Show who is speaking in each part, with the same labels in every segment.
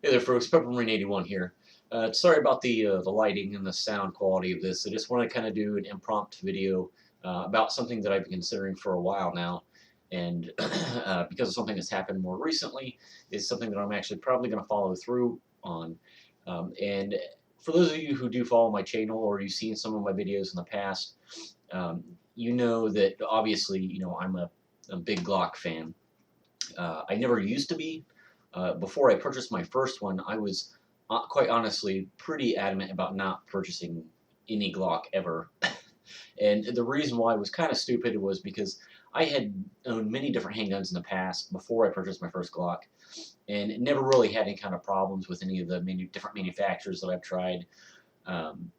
Speaker 1: Hey there, folks. Peppermint81 here. Sorry about the lighting and the sound quality of this. I just want to kind of do an impromptu video about something that I've been considering for a while now, and because of something that's happened more recently, is something that I'm actually probably going to follow through on. And for those of you who do follow my channel or you've seen some of my videos in the past, you know that obviously, I'm a big Glock fan. I never used to be. Before I purchased my first one, I was quite honestly pretty adamant about not purchasing any Glock ever. And the reason why was kind of stupid was because I had owned many different handguns in the past before I purchased my first Glock, and never really had any kind of problems with any of the different manufacturers that I've tried. Um,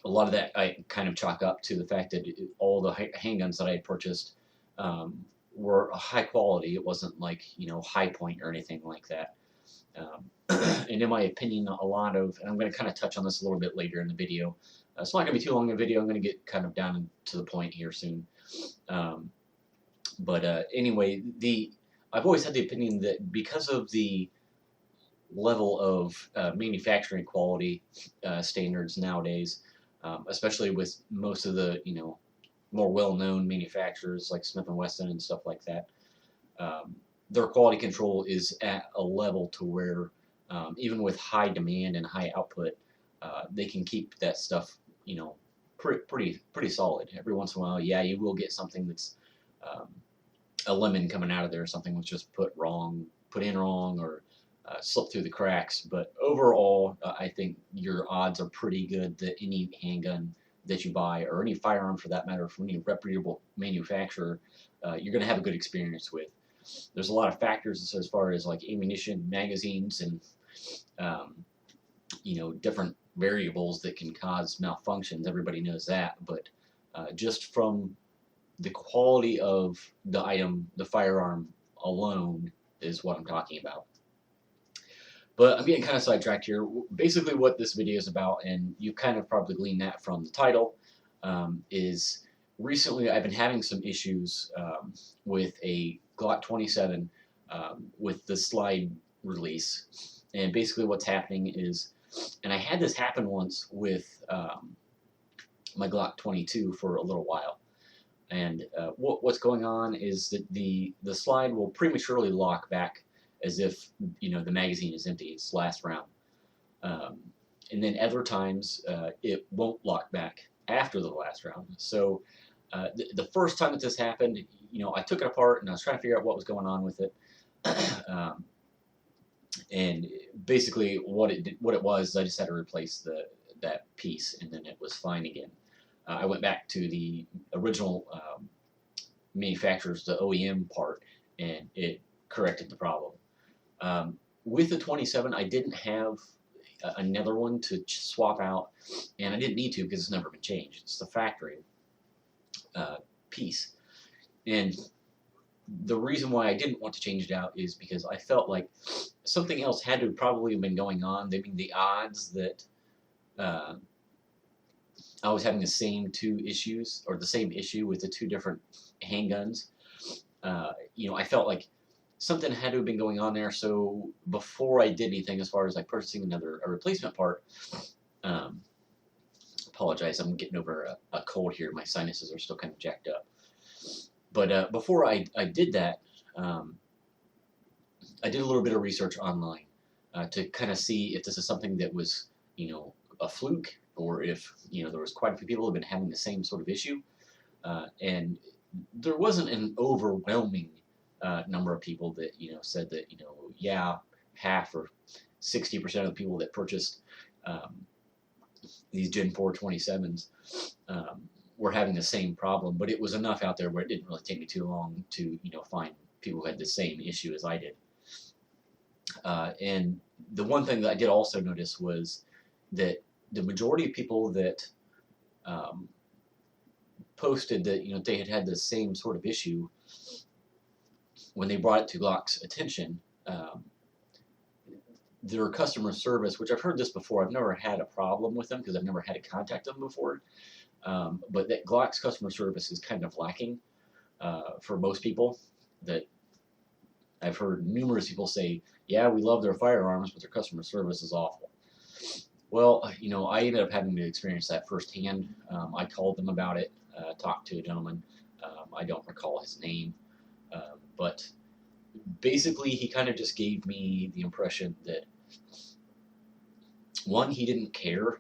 Speaker 1: a lot of that I kind of chalk up to the fact that all the handguns that I had purchased um, were high quality. It wasn't like high point or anything like that. Um, and in my opinion, a lot of, and I'm going to kind of touch on this a little bit later in the video. It's not going to be too long a video. I'm going to get kind of down to the point here soon. Um, but anyway, I've always had the opinion that because of the level of manufacturing quality standards nowadays, especially with most of the more well-known manufacturers like Smith and Wesson and stuff like that. Their quality control is at a level to where even with high demand and high output, they can keep that stuff pretty solid. Every once in a while, yeah, you will get something that's um, a lemon coming out of there, something was just put in wrong, or slipped through the cracks. But overall, I think your odds are pretty good that any handgun that you buy, or any firearm for that matter, from any reputable manufacturer, you're going to have a good experience with. There's a lot of factors as far as like ammunition, magazines, and um, different variables that can cause malfunctions. Everybody knows that, but just from the quality of the item, the firearm alone, is what I'm talking about. But I'm getting kind of sidetracked here. Basically, what this video is about, and you kind of probably gleaned that from the title, is recently I've been having some issues with a Glock 27 with the slide release. And basically, what's happening is, and I had this happen once with my Glock 22 for a little while. And what's going on is that the slide will prematurely lock back as if the magazine is empty. It's last round, um, and then other times it won't lock back after the last round. So the first time that this happened, I took it apart and I was trying to figure out what was going on with it. um, and basically, what it was, I just had to replace that piece, and then it was fine again. I went back to the original manufacturer's, the OEM part, and it corrected the problem. With the 27, I didn't have another one to swap out, and I didn't need to because it's never been changed. It's the factory uh, piece. And the reason why I didn't want to change it out is because I felt like something else had to probably have been going on. I mean, the odds that uh, I was having the same two issues, or the same issue with the two different handguns. I felt like something had to have been going on there. So before I did anything, as far as like purchasing a replacement part, um, apologize, I'm getting over a cold here. My sinuses are still kind of jacked up. But before I did that, um, I did a little bit of research online to kind of see if this is something that was, a fluke, or if, there was quite a few people who have been having the same sort of issue. And there wasn't an overwhelming number of people that, said that, yeah, half or 60% of the people that purchased um, these Gen 4 27s were having the same problem. But it was enough out there where it didn't really take me too long to, find people who had the same issue as I did. And the one thing that I did also notice was that the majority of people that um, posted that they had the same sort of issue, when they brought it to Glock's attention, their customer service, which I've heard this before, I've never had a problem with them because I've never had to contact them before, but that Glock's customer service is kind of lacking for most people. That I've heard numerous people say, yeah, we love their firearms, but their customer service is awful. Well, I ended up having to experience that firsthand. I called them about it, talked to a gentleman. I don't recall his name, but basically he kind of just gave me the impression that, one, he didn't care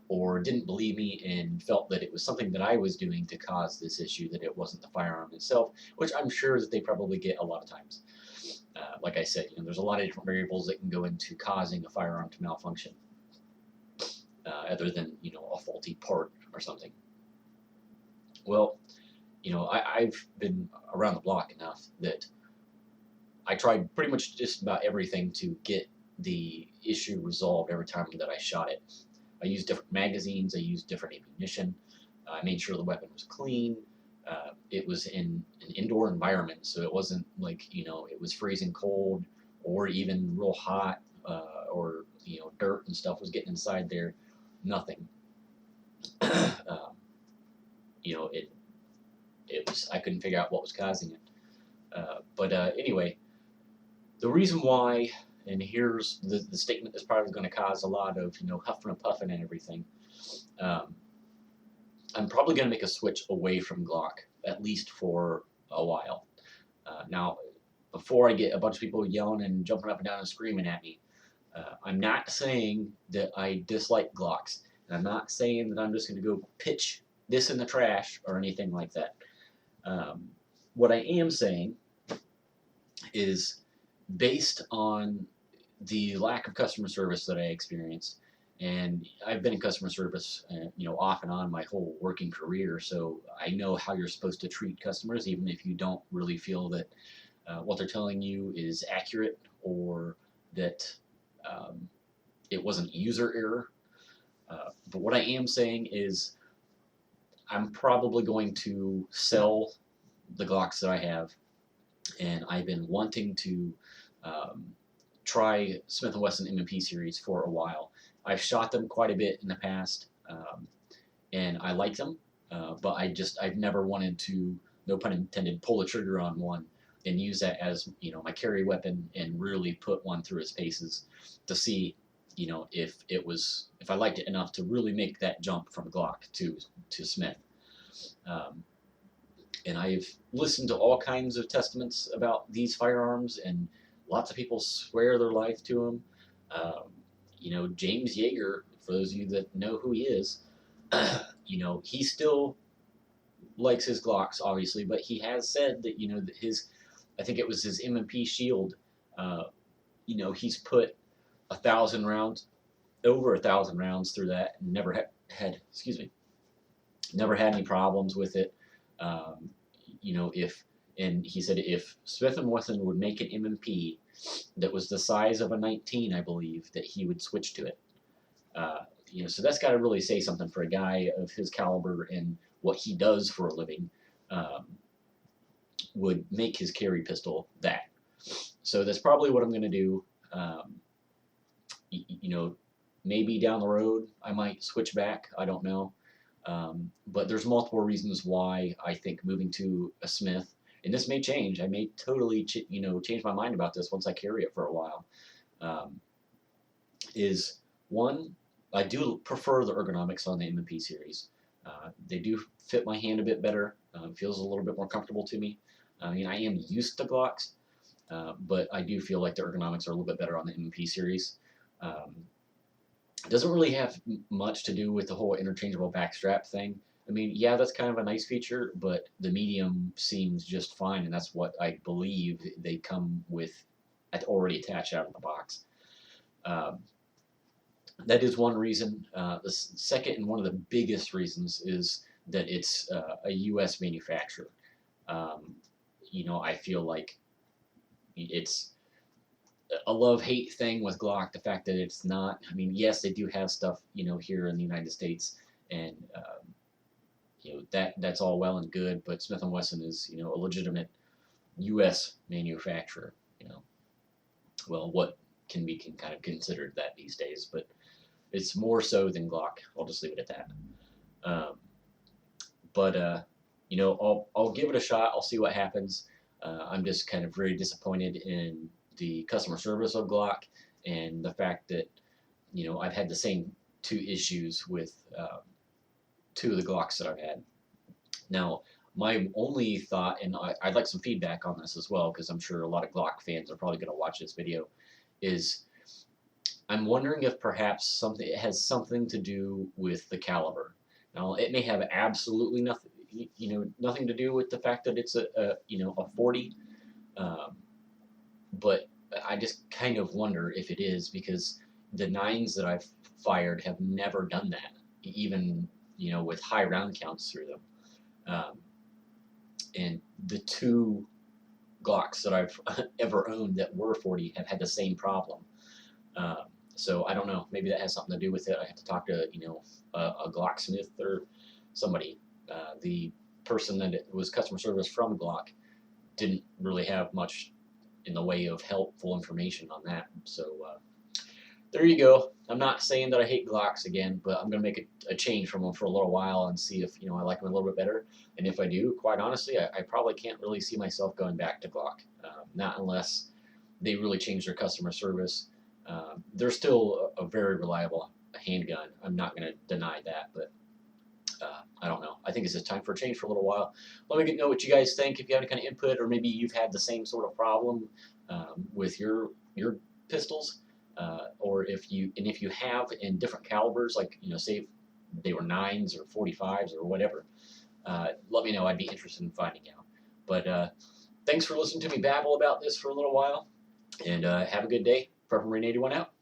Speaker 1: or didn't believe me and felt that it was something that I was doing to cause this issue, that it wasn't the firearm itself, which I'm sure that they probably get a lot of times. Like I said, there's a lot of different variables that can go into causing a firearm to malfunction, other than, a faulty part or something. Well, I've been around the block enough that I tried pretty much just about everything to get the issue resolved every time that I shot it. I used different magazines, I used different ammunition, I made sure the weapon was clean. It was in an indoor environment, so it wasn't like, it was freezing cold or even real hot, or, dirt and stuff was getting inside there. Nothing. um, it was, I couldn't figure out what was causing it. But anyway, the reason why, and here's the statement that's probably going to cause a lot of, huffing and puffing and everything. I'm probably going to make a switch away from Glock, at least for a while. Now, before I get a bunch of people yelling and jumping up and down and screaming at me, I'm not saying that I dislike Glocks. And I'm not saying that I'm just going to go pitch this in the trash or anything like that. What I am saying is, based on the lack of customer service that I experienced, and I've been in customer service, off and on my whole working career, so I know how you're supposed to treat customers, even if you don't really feel that what they're telling you is accurate, or that it wasn't user error. But what I am saying is, I'm probably going to sell the Glocks that I have, and I've been wanting to try Smith & Wesson M&P series for a while. I've shot them quite a bit in the past, and I like them, but I've never wanted to, no pun intended, pull the trigger on one and use that as, my carry weapon and really put one through its paces to see, if I liked it enough to really make that jump from Glock to Smith. And I've listened to all kinds of testaments about these firearms, and lots of people swear their life to them. James Yeager, for those of you that know who he is, he still likes his Glocks, obviously, but he has said that, that I think it was his M&P Shield, he's put 1,000 rounds, over 1,000 rounds through that, and never had any problems with it. And he said if Smith & Wesson would make an M&P that was the size of a 19, I believe, that he would switch to it. So that's got to really say something for a guy of his caliber and what he does for a living, would make his carry pistol that. So that's probably what I'm going to do. Maybe down the road I might switch back. I don't know. But there's multiple reasons why I think moving to a Smith, and this may change. I may totally, change my mind about this once I carry it for a while. Is one, I do prefer the ergonomics on the M&P series. They do fit my hand a bit better. Feels a little bit more comfortable to me. I am used to Glocks, but I do feel like the ergonomics are a little bit better on the M&P series. It doesn't really have much to do with the whole interchangeable backstrap thing. Yeah, that's kind of a nice feature, but the medium seems just fine, and that's what I believe they come with already attached out of the box. That is one reason. The second, and one of the biggest reasons, is that it's a U.S. manufacturer. I feel like it's a love-hate thing with Glock, the fact that it's not. Yes, they do have stuff, here in the United States, and that's all well and good, but Smith & Wesson is, a legitimate U.S. manufacturer. Well, what can be kind of considered that these days, but it's more so than Glock. I'll just leave it at that. But I'll give it a shot. I'll see what happens. I'm just kind of very disappointed in the customer service of Glock and the fact that I've had the same two issues with two of the Glocks that I've had. Now, my only thought, and I'd like some feedback on this as well, because I'm sure a lot of Glock fans are probably going to watch this video, is I'm wondering if perhaps it has something to do with the caliber. Now, it may have absolutely nothing, nothing to do with the fact that it's a 40, um, but I just kind of wonder if it is because the nines that I've fired have never done that, even with high round counts through them. Um, and the two Glocks that I've ever owned that were 40 have had the same problem. Um, so I don't know. Maybe that has something to do with it. I have to talk to a Glocksmith or somebody. The person that was customer service from Glock didn't really have much in the way of helpful information on that. So there you go. I'm not saying that I hate Glocks again, but I'm gonna make a change from them for a little while and see if I like them a little bit better. And if I do, quite honestly, I probably can't really see myself going back to Glock, not unless they really change their customer service. They're still a very reliable handgun. I'm not gonna deny that, but I don't know. I think it's just time for a change for a little while. Let me know what you guys think. If you have any kind of input, or maybe you've had the same sort of problem with your pistols, or if you have in different calibers, like say if they were 9s or 45s or whatever. Let me know. I'd be interested in finding out. But thanks for listening to me babble about this for a little while, and have a good day. Prepper Marine 81 out.